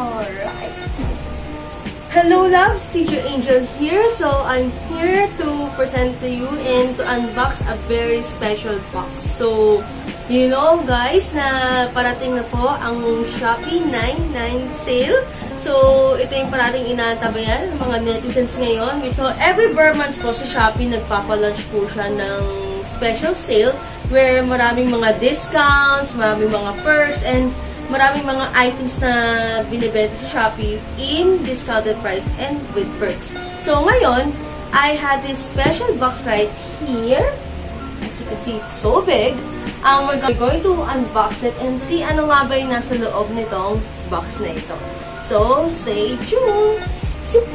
Alright. Hello loves, Teacher Angel here. So I'm here to present to you and to unbox a very special box. So, you know guys na parating na po ang Shopee 9.9 sale. So, ito yung parating inatabayan ng mga netizens ngayon. So, every bare months po sa Shopee, nagpapalaunch po siya ng special sale where maraming mga discounts, maraming mga perks, and maraming mga items na binibenta sa Shopee in discounted price and with perks. So, ngayon, I had this special box right here. As you can see, it's so big. We're going to unbox it and see ano nga ba yung nasa loob nitong box na ito. So, stay tuned! Shoot!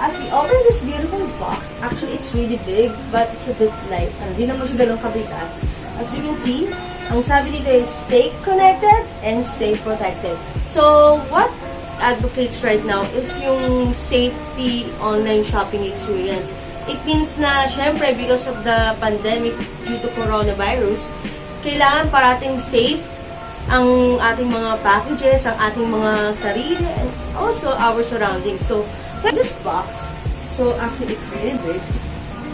As we open this beautiful box, actually it's really big, but it's a bit light. Hindi naman siya ganun kabigat. As you can see, ang sabi dito is stay connected and stay protected. So, what advocates right now is yung safety online shopping experience. It means na, syempre, because of the pandemic due to coronavirus, kailangan parating safe ang ating mga packages, ang ating mga sarili, and also our surroundings. So, this box, so actually it's really big.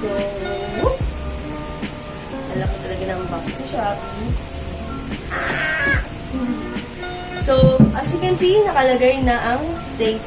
So, alam ko talaga ng box ni Shopee. So, as you can see, nakalagay na ang stay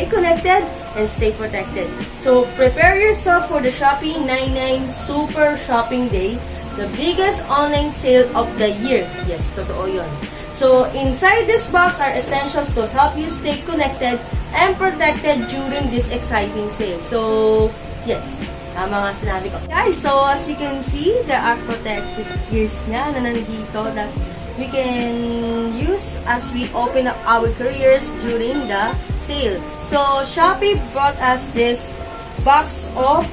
connected, and stay protected. So, prepare yourself for the Shopee 9.9 Super Shopping Day, the biggest online sale of the year. Yes, totoo yun. So, inside this box are essentials to help you stay connected and protected during this exciting sale. So, yes, tama nga sinabi ko. Guys, so as you can see, there are protective gears nga na nandito that we can use as we open up our careers during the sale. So, Shopee brought us this box of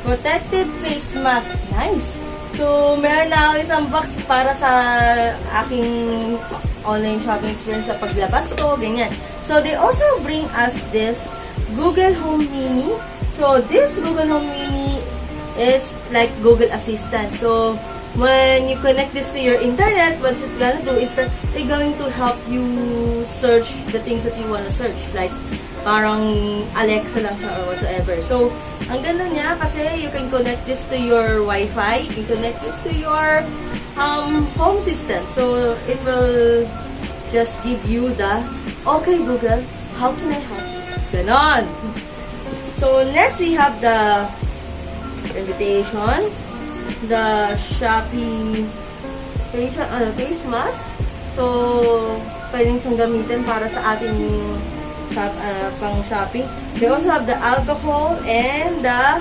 protective face mask. Nice! So, meron na ako isang box para sa aking online shopping experience sa paglabas ko, ganyan. So, they also bring us this Google Home Mini. So, this Google Home Mini is like Google Assistant. So, when you connect this to your internet, what it's gonna do is that they're going to help you search the things that you wanna search. Like, parang Alexa lang siya or whatsoever. So, ang ganda niya kasi you can connect this to your Wi-Fi, you can connect this to your home system. So, it will just give you the, okay Google, how can I help you? Ganon! So, next we have the invitation, the Shopee face mask. So, pwedeng siyang gamitin para sa ating pang shopping. They also have the alcohol and the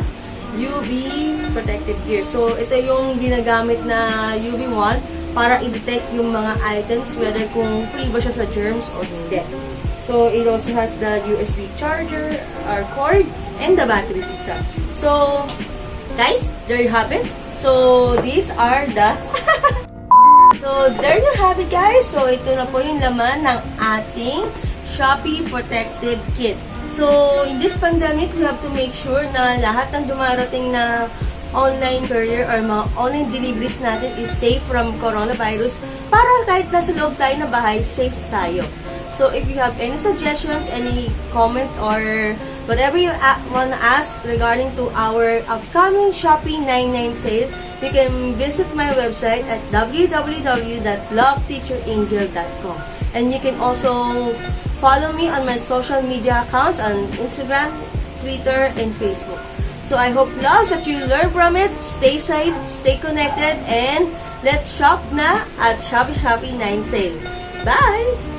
UV protective gear. So, ito yung ginagamit na UV wand para i-detect yung mga items whether kung free ba siya sa germs or hindi. So, it also has the USB charger, or cord, and the batteries itself. So, guys, there you have it. So, these are the So, there you have it guys. So, ito na po yung laman ng ating Shopee Protective Kit. So, in this pandemic, we have to make sure na lahat ng dumarating na online courier or mga online deliveries natin is safe from coronavirus para kahit nasa loob tayo na bahay, safe tayo. So, if you have any suggestions, any comment, or whatever you want to ask regarding to our upcoming Shopee 9.9 sale, you can visit my website at www.loveteacherangel.com. And you can also follow me on my social media accounts on Instagram, Twitter, and Facebook. So I hope loves that you learn from it. Stay safe, stay connected, and let's shop na at Shopee 9 sale. Bye!